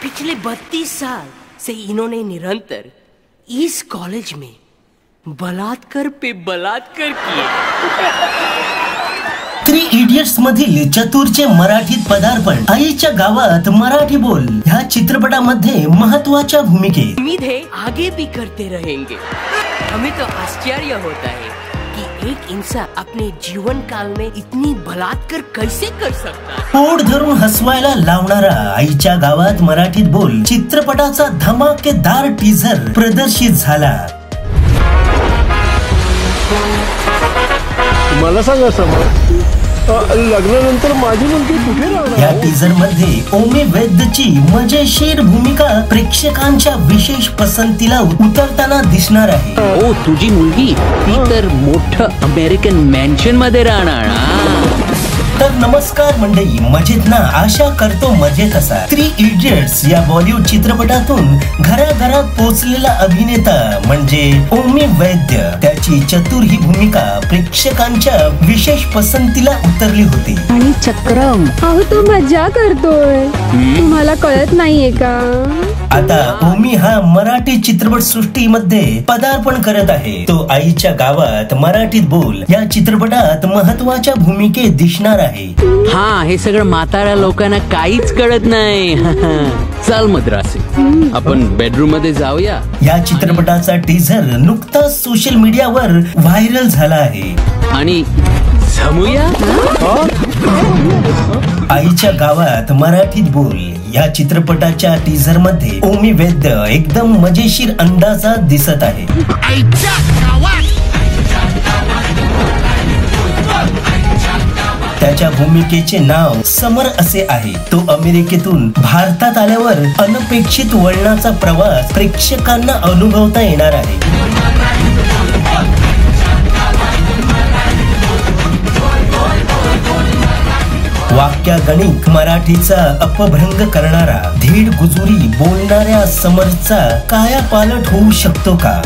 पिछले 32 साल से इन्होंने निरंतर इस कॉलेज में बलात्कार पे बलात्कार किए। 3 इडियट्स मधील चतुरचे मराठीत पदार्पण, आईच्या गावात मराठी बोल ह्या चित्रपटामध्ये महत्वाच्या भूमिकेत। उम्मीद है आगे भी करते रहेंगे। हमें तो आश्चर्य होता है कि एक इंसान अपने जीवन काल में इतनी बलात्कार कैसे कर सकता है। पोट धरून हसवायला लावणारा आईच्या गावात मराठीत बोल चित्रपटाचा धमाकेदार टीझर प्रदर्शित झाला। मला सांगा समर, लग्नानंतर माझी मुलगी कुठे राहणार? या टीझर मध्ये ओमी वैद्यची मजेशीर भूमिका प्रेक्षकांच्या विशेष पसंतीला उतरताना दिसणार आहे। ओ तुझी मुलगी ती तर मोठं अमेरिकन मॅन्शन मध्ये राहणार ना। तर नमस्कार मंडळी, मजेत ना? आशा करतो मजेत असा। 3 इडियट्स या बॉलिवूड चित्रपटातून घराघरात पोहोचलेला अभिनेता म्हणजे ओमी वैद्य, त्याची चतुर ही भूमिका प्रेक्षकांच्या विशेष पसंतीला उतरली होती। आणि चक्रम, अहो तो मजा करतोय, तुम्हाला कळत नाहीये का? आता ओमी हा मराठी चित्रपट सृष्टीमध्ये पदार्पण करत आहे। तो आईच्या गावात मराठीत बोल या चित्रपटात महत्वाच्या भूमिकेत दिसणार आहे। हा, हे सगळं म्हाताऱ्या लोकांना काहीच कळत नाही। चल मद्रासी, आपण बेडरूम मध्ये जाऊया। या चित्रपटाचा टीझर नुकताच सोशल मीडियावर व्हायरल झाला आहे। आणि जमूया। आईच्या गावात मराठीत बोल या चित्रपटाच्या टीझर मध्ये ओमी वैद्य एकदम मजेशीर अंदाजात दिसत आहे। त्याच्या भूमिकेचे नाव समर असे आहे। तो अमेरिकेतून भारतात आल्यावर अनपेक्षित वळणाचा प्रवास प्रेक्षकांना अनुभवता येणार आहे। वाक्यगणिक मराठीचा अपभ्रंग करणारा, धीड गुजुरी बोलणाऱ्या समरचा कायापालट होऊ शकतो का?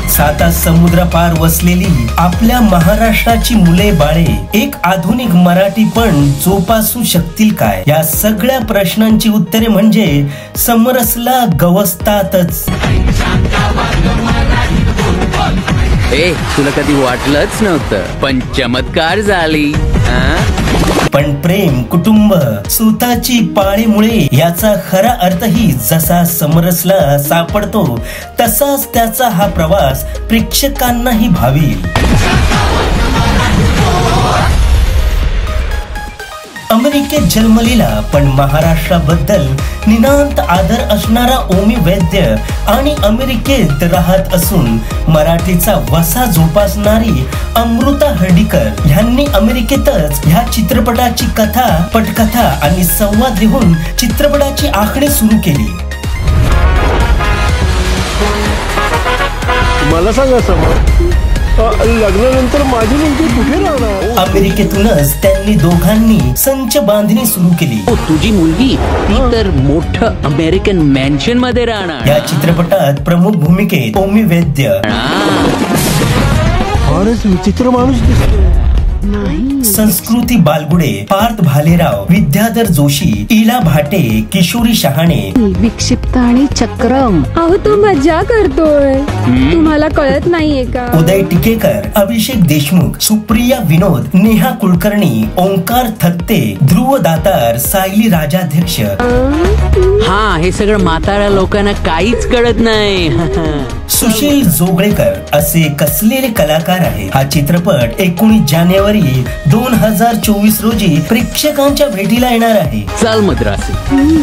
साता समुद्रापार वसलेली आपल्या महाराष्ट्राची मुले बाळे एक आधुनिक मराठीपण जोपासू शकतील काय? या सगळ्या प्रश्नांची उत्तरे म्हणजे समरसला गवसतातच। तुला कधी वाटलंच नव्हतं, पण चमत्कार झाली। पण प्रेम, कुटुंब, स्वतःची पाळीमुळे याचा खरा अर्थही जसा समरसला सापडतो तसाच त्याचा हा प्रवास प्रेक्षकांनाही भावेल। अमेरिकेत जन्मलेला पण महाराष्ट्राबद्दल निनांत आदर असणारा ओमी वैद्य आणि अमेरिकेत राहत असून मराठीचा वसा जोपासणारी अमृता हर्डीकर यांनी अमेरिकेतच ह्या चित्रपटाची कथा, पटकथा आणि संवाद लिहून चित्रपटाची आखणी सुरू केली। मला सांगा समर, लग्नानंतर माझी मुलगी कुठे राहणार? अमेरिकेतूनच त्यांनी दोघांनी संच बांधणी सुरू केली। ओ तुझी मुलगी ती तर मोठं अमेरिकन मॅन्शन मध्ये राहणार। या चित्रपटात प्रमुख भूमिकेत ओमी वैद्य, फारच विचित्र माणूस दिसतो। संस्कृती बालगुडे, पार्थ भालेराव, विद्याधर जोशी, इला भाटे, किशोरी शहाणे, विक्षिप्त आणि चक्रम, अहो तो मजा करतोय, तुम्हाला कळत नाहीये का? उदय टिकेकर, अभिषेक देशमुख, सुप्रिया विनोद, नेहा कुलकर्णी, ओंकार थत्ते, ध्रुव दातार, सायली राजाध्यक्ष। हा, हे सगळं म्हाताऱ्या लोकांना काहीच कळत नाही। सुशील जोगळेकर असे कसलेले कलाकार आहे। हा चित्रपट 19 जानेवारी 2024 रोजी प्रेक्षकांच्या भेटीला येणार आहे। चल मद्रासी,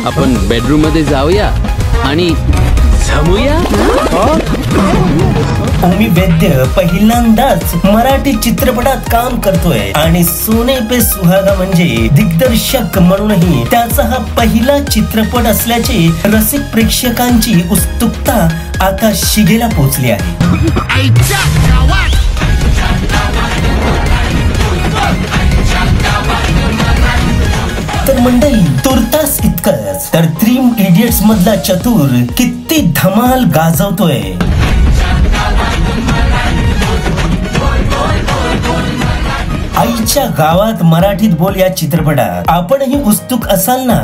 आपण बेडरूम मध्ये जाऊया आणि जमूया। ओमी वैद्य पहिल्यांदाच मराठी चित्रपटात काम करतोय आणि सोने पे सुहागा म्हणजे दिग्दर्शक म्हणूनही त्याचा हा पहिला चित्रपट असल्याचे रसिक प्रेक्षकांची उत्सुकता आता शिगेला पोहोचली आहे। तर मंडळी, तुर्तास इतकंच तर 3 इडियट्स मधला चतुर किती धमाल गाजवतोय। आईच्या गावात मराठीत बोल या चित्रपटात आपणही उत्सुक असाल ना?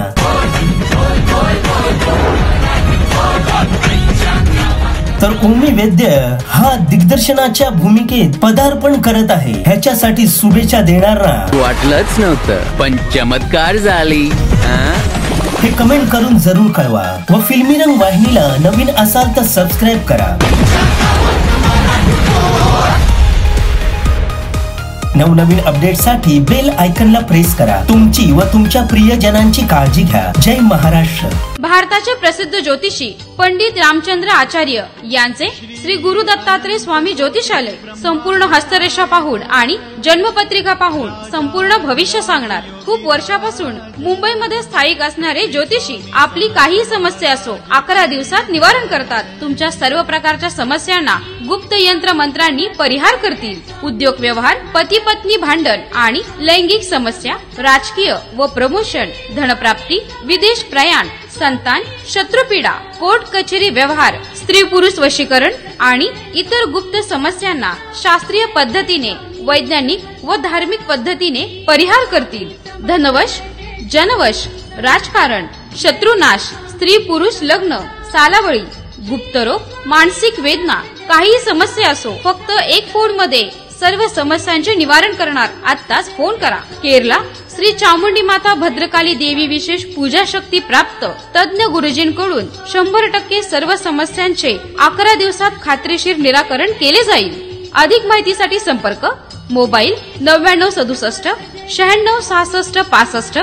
तर ओमी वैद्य हा दिग्दर्शनाच्या भूमिकेत पदार्पण करत आहे, ह्याच्यासाठी शुभेच्छा देणार ना? वाटलंच नव्हतं, पण चमत्कार झाली. हे कमेंट करून जरूर कळवा व फिल्मी रंग वाहिनीला नवीन असाल तर सबस्क्राईब करा. नवनवीन अपडेटसाठी बेल आयकॉनला प्रेस करा. तुमची व तुमच्या प्रियजनांची काळजी घ्या. जय महाराष्ट्र. भारताचे प्रसिद्ध ज्योतिषी पंडित रामचंद्र आचार्य यांचे श्री गुरु दत्तात्रय स्वामी ज्योतिषालय संपूर्ण हस्तरेषा पाहून आणि जन्मपत्रिका पाहून संपूर्ण भविष्य सांगणार. खूप वर्षापासून मुंबईमध्ये स्थायिक असणारे ज्योतिषी आपली काही समस्या असो 11 दिवसात निवारण करतात. तुमच्या सर्व प्रकारच्या समस्यांना गुप्त यंत्र मंत्रांनी परिहार करतील. उद्योग व्यवहार, पती पत्नी भांडण आणि लैंगिक समस्या, राजकीय व प्रमोशन, धनप्राप्ती, विदेश प्रयाण, संतान, शत्रुपीडा, कोर्ट कचेरी व्यवहार, स्त्री पुरुष वशीकरण आणि इतर गुप्त समस्यांना शास्त्रीय पद्धतीने, वैज्ञानिक व धार्मिक पद्धतीने परिहार करतील. धनवश, जनवश, राजकारण, शत्रुनाश, स्त्री पुरुष लग्न, सालावळी, गुप्तरोग, मानसिक वेदना, काही समस्या असो फक्त एक फोन मध्ये सर्व समस्यांचे निवारण करणार. आत्ताच फोन करा. केरला श्री चामुंडी माता भद्रकाली देवी विशेष पूजा शक्ती प्राप्त तज्ञ गुरुजींकडून 100% सर्व समस्यांचे 11 दिवसात खात्रीशीर निराकरण केले जाईल. अधिक माहितीसाठी संपर्क मोबाईल 9967 96 66 65